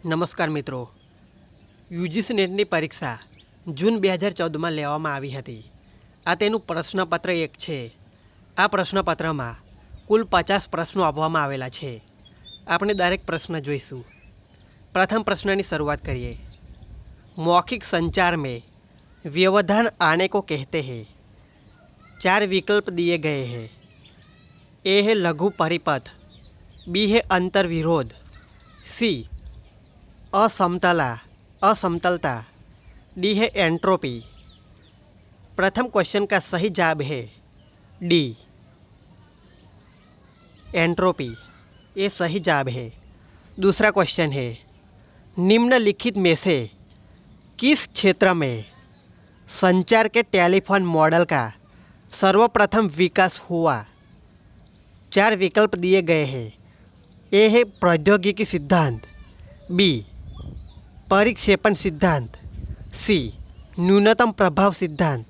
નમસ્કાર મિત્રો, યુજીસી નેટની પરીક્ષા જૂન 2014માં લેવામાં આવી હતી। આ તેનું પ્રશ્નપત્ર 1 છે। આ પ્રશ્નપત્રમાં કુલ 50 પ્રશ્નો આપવામાં આવેલા છે। આપણે દરેક પ્રશ્ન જોઈશું। પ્રથમ પ્રશ્નની શરૂઆત કરીએ। मौखिक संचार में व्यवधान आने को कहते हैं। 4 विकल्प दिए गए हैं। ए है लघु परिपथ, बी है अंतर विरोध, सी असमतलता, डी है एंट्रोपी। प्रथम क्वेश्चन का सही जवाब है डी, एंट्रोपी। ये सही जवाब है। दूसरा क्वेश्चन है, निम्नलिखित में से किस क्षेत्र में संचार के टेलीफोन मॉडल का सर्वप्रथम विकास हुआ। 4 विकल्प दिए गए हैं। ए है प्रौद्योगिकी सिद्धांत, बी परिक्षेपण सिद्धांत, सी न्यूनतम प्रभाव सिद्धांत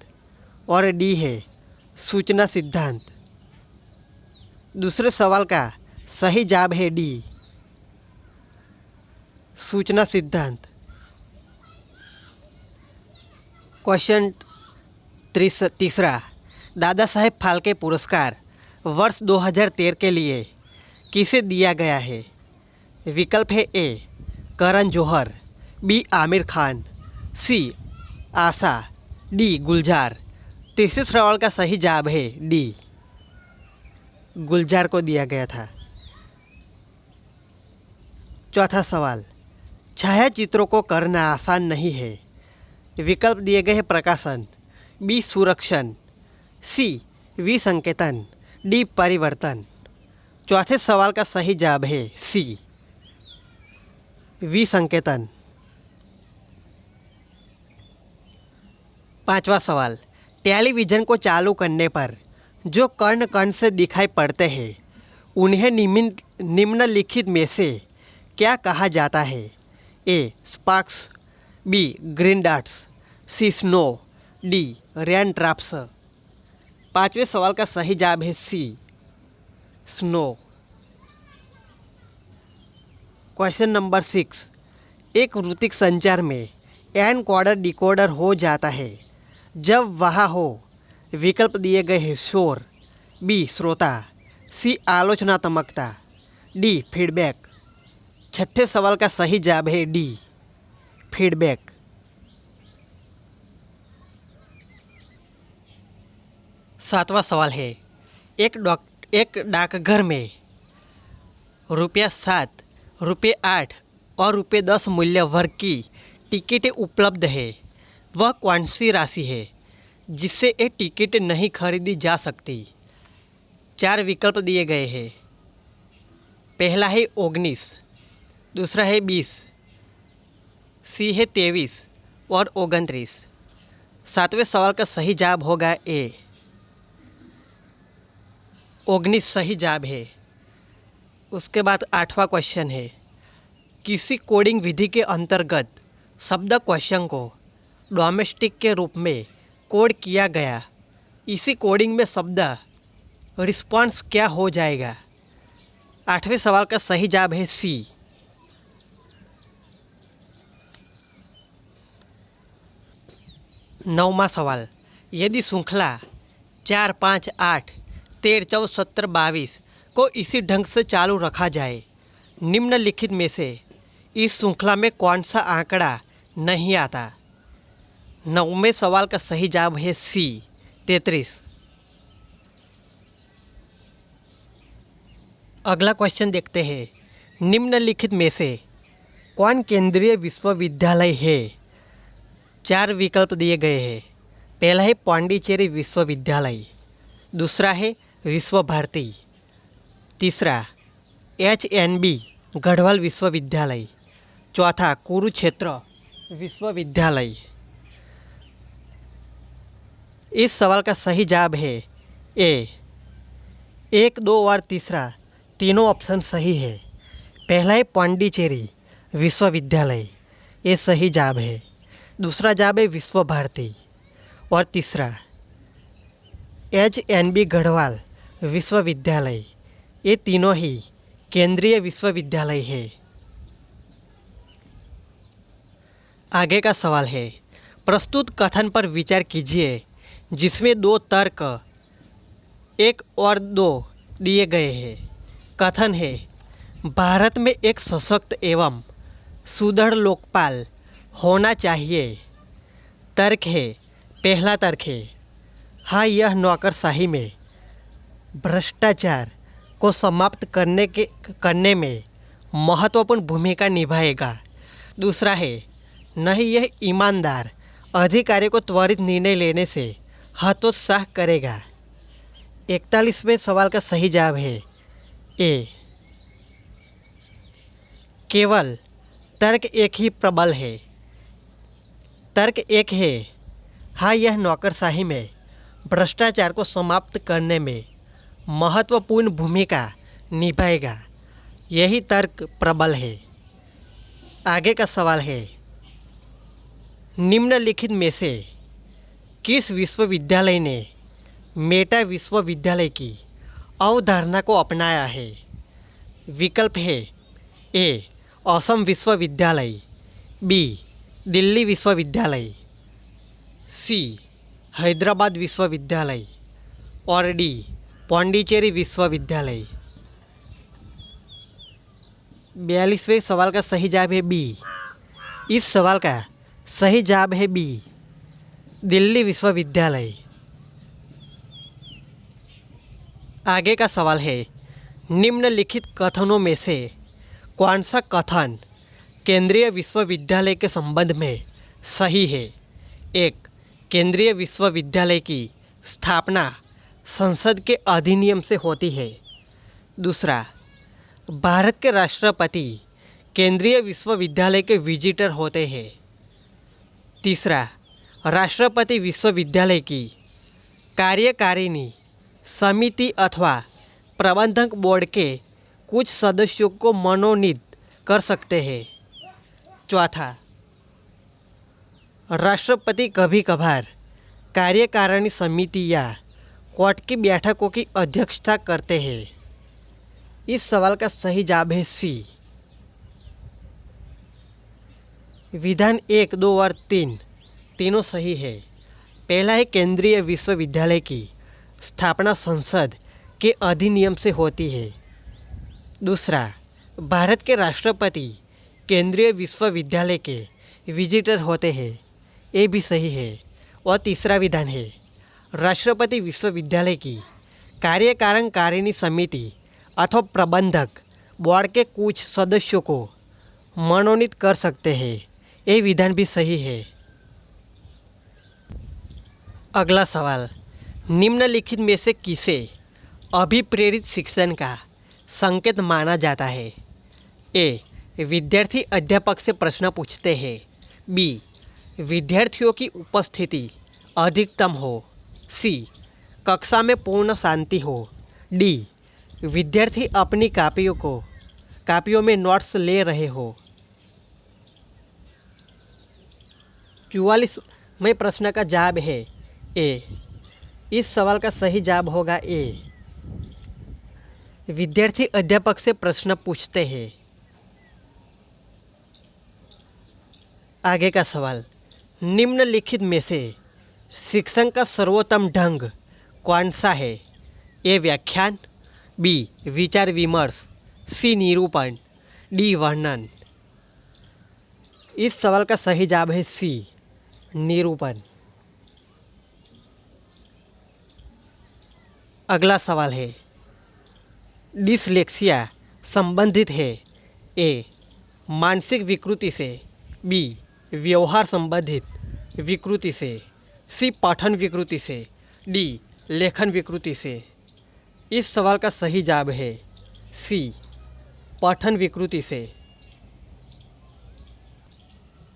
और डी है सूचना सिद्धांत। दूसरे सवाल का सही जवाब है डी, सूचना सिद्धांत। क्वेश्चन तीसरा, दादा साहेब फाल्के पुरस्कार वर्ष 2013 के लिए किसे दिया गया है। विकल्प है ए करण जौहर, बी आमिर खान, सी आशा, डी गुलजार। तीसरे सवाल का सही जवाब है डी, गुलजार को दिया गया था। चौथा सवाल, छायाचित्रों को करना आसान नहीं है। विकल्प दिए गए हैं प्रकाशन, बी सुरक्षण, सी विसंकेतन, डी परिवर्तन। चौथे सवाल का सही जवाब है सी, विसंकेतन। पांचवा सवाल, टेलीविज़न को चालू करने पर जो कण कण से दिखाई पड़ते हैं उन्हें निम्नलिखित में से क्या कहा जाता है। ए sparks, be green dots, C snow, D rain drops. पांचवें सवाल का सही जवाब है सी, स्नो। क्वेश्चन नंबर 6, एक वृत्तिक संचार में एनकोडर डिकोडर हो जाता है जब वह हो। विकल्प दिए गए हैं शोर, बी श्रोता, सी आलोचनात्मकता, डी फीडबैक। छठे सवाल का सही जवाब है डी, फीडबैक। सातवां सवाल है, एक डाकघर में ₹7, ₹8 और ₹10 मूल्य वर्ग की टिकटें उपलब्ध है। वह कौन सी राशि है जिससे ये टिकट नहीं खरीदी जा सकती। 4 विकल्प दिए गए हैं। पहला है 19, दूसरा है 20, सी है 23 और 29। सातवें सवाल का सही जवाब होगा ए, 19 सही जवाब है। उसके बाद 8वां क्वेश्चन है, किसी कोडिंग विधि के अंतर्गत शब्द क्वेश्चन को डोमेस्टिक के रूप में कोड किया गया। इसी कोडिंग में शब्द रिस्पॉन्स क्या हो जाएगा। 8वें सवाल का सही जवाब है सी। 9वां सवाल, यदि श्रृंखला 4, 5, 8, 13, 14, 17, 22 को इसी ढंग से चालू रखा जाए, निम्नलिखित में से इस श्रृंखला में कौन सा आंकड़ा नहीं आता। 9वें सवाल का सही जवाब है सी, 33। अगला क्वेश्चन देखते हैं, निम्नलिखित में से कौन केंद्रीय विश्वविद्यालय है। 4 विकल्प दिए गए हैं। पहला है पांडिचेरी विश्वविद्यालय, दूसरा है विश्व भारती, तीसरा HNB गढ़वाल विश्वविद्यालय, चौथा कुरुक्षेत्र विश्वविद्यालय। इस सवाल का सही जवाब है ए, 1, 2 और तीसरा तीनों ऑप्शन सही है। पहला है पांडिचेरी विश्वविद्यालय, ये सही जवाब है। दूसरा जवाब है विश्व भारती और तीसरा HNB गढ़वाल विश्वविद्यालय। ये तीनों ही केंद्रीय विश्वविद्यालय है। आगे का सवाल है, प्रस्तुत कथन पर विचार कीजिए जिसमें दो तर्क एक और दो दिए गए हैं। कथन है, भारत में एक सशक्त एवं सुदृढ़ लोकपाल होना चाहिए। तर्क है, पहला तर्क है, हाँ यह नौकरशाही में भ्रष्टाचार को समाप्त करने में महत्वपूर्ण भूमिका निभाएगा। दूसरा है, नहीं यह ईमानदार अधिकारी को त्वरित निर्णय लेने से हतोत्साह करेगा। 41वें सवाल का सही जवाब है ए। केवल तर्क एक ही प्रबल है। तर्क एक है, हाँ यह नौकरशाही में भ्रष्टाचार को समाप्त करने में महत्वपूर्ण भूमिका निभाएगा। यही तर्क प्रबल है। आगे का सवाल है, निम्नलिखित में से किस विश्वविद्यालय ने मेटा विश्वविद्यालय की अवधारणा को अपनाया है? विकल्प है ए असम विश्वविद्यालय, बी दिल्ली विश्वविद्यालय, सी हैदराबाद विश्वविद्यालय और डी पांडिचेरी विश्वविद्यालय। 42वें सवाल का सही जवाब है बी। इस सवाल का सही जवाब है बी दिल्ली विश्वविद्यालय। आगे का सवाल है, निम्नलिखित कथनों में से कौन सा कथन केंद्रीय विश्वविद्यालय के संबंध में सही है? एक, केंद्रीय विश्वविद्यालय की स्थापना संसद के अधिनियम से होती है। दूसरा, भारत के राष्ट्रपति केंद्रीय विश्वविद्यालय के विजिटर होते हैं। तीसरा, राष्ट्रपति विश्वविद्यालय की कार्यकारिणी समिति अथवा प्रबंधक बोर्ड के कुछ सदस्यों को मनोनीत कर सकते हैं। चौथा, राष्ट्रपति कभी कभार कार्यकारिणी समिति या कोर्ट की बैठकों की अध्यक्षता करते हैं। इस सवाल का सही जवाब है सी। विधान 1, 2 और 3 तीनों सही है। पहला है, केंद्रीय विश्वविद्यालय की स्थापना संसद के अधिनियम से होती है। दूसरा, भारत के राष्ट्रपति केंद्रीय विश्वविद्यालय के विजिटर होते हैं। ये भी सही है। और तीसरा विधान है, राष्ट्रपति विश्वविद्यालय की कार्यकारिणी समिति अथवा प्रबंधक बोर्ड के कुछ सदस्यों को मनोनीत कर सकते हैं। ये विधान भी सही है। अगला सवाल, निम्नलिखित में से किसे अभिप्रेरित शिक्षण का संकेत माना जाता है? ए, विद्यार्थी अध्यापक से प्रश्न पूछते हैं। बी, विद्यार्थियों की उपस्थिति अधिकतम हो। सी, कक्षा में पूर्ण शांति हो। डी, विद्यार्थी अपनी कापियों में नोट्स ले रहे हो। 44वें प्रश्न का जवाब है ए। इस सवाल का सही जवाब होगा ए, विद्यार्थी अध्यापक से प्रश्न पूछते हैं। आगे का सवाल, निम्नलिखित में से शिक्षण का सर्वोत्तम ढंग कौन सा है? ए, व्याख्यान, बी, विचार विमर्श, सी, निरूपण, डी, वर्णन। इस सवाल का सही जवाब है सी, निरूपण। अगला सवाल है, डिसलेक्सिया संबंधित है ए, मानसिक विकृति से, बी, व्यवहार संबंधित विकृति से, सी, पठन विकृति से, डी, लेखन विकृति से। इस सवाल का सही जवाब है सी, पठन विकृति से।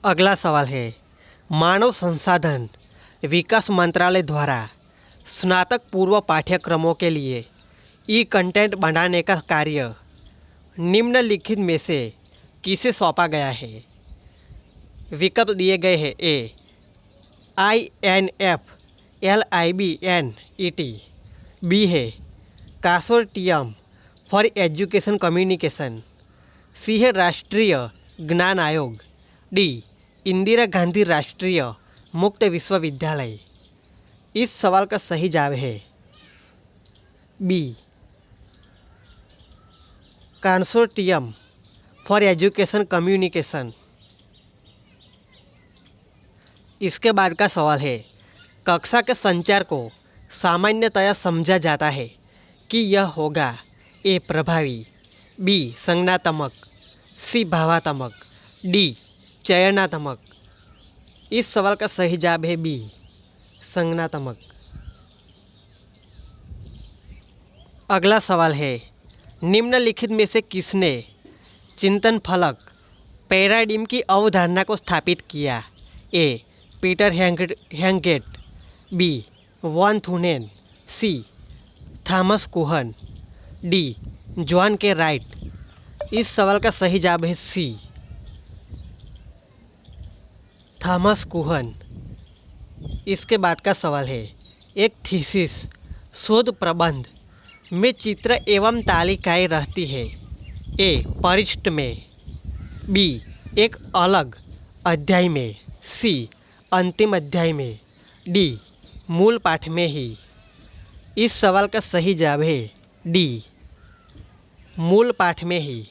अगला सवाल है, मानव संसाधन विकास मंत्रालय द्वारा स्नातक पूर्व पाठ्यक्रमों के लिए ई कंटेंट बनाने का कार्य निम्नलिखित में से किसे सौंपा गया है? विकल्प दिए गए हैं। ए, INF-LIBNET, बी है कंसोर्टियम फॉर एजुकेशन कम्युनिकेशन, सी है राष्ट्रीय ज्ञान आयोग, डी, इंदिरा गांधी राष्ट्रीय मुक्त विश्वविद्यालय। इस सवाल का सही जवाब है B, consortium for education communication. इसके बाद का सवाल है, कक्षा के संचार को सामान्यतया समझा जाता है कि यह होगा ए प्रभावी, बी संज्ञानात्मक, सी भावात्मक, डी चयनात्मक। इस सवाल का सही जवाब है बी संज्ञानात्मक। अगला सवाल है, निम्नलिखित में से किसने चिंतन फलक पैराडिम की अवधारणा को स्थापित किया? ए पीटर हैंगेट, बी वॉन थुनेन, सी थॉमस कुहन, डी जॉन के राइट। इस सवाल का सही जवाब है सी थॉमस कुहन। इसके बाद का सवाल है, एक थीसिस शोध प्रबंध में चित्र एवं तालिकाएं रहती है। ए पृष्ठ में, बी एक अलग अध्याय में, सी अंतिम अध्याय में, डी मूल पाठ में ही। इस सवाल का सही जवाब है डी मूल पाठ में ही।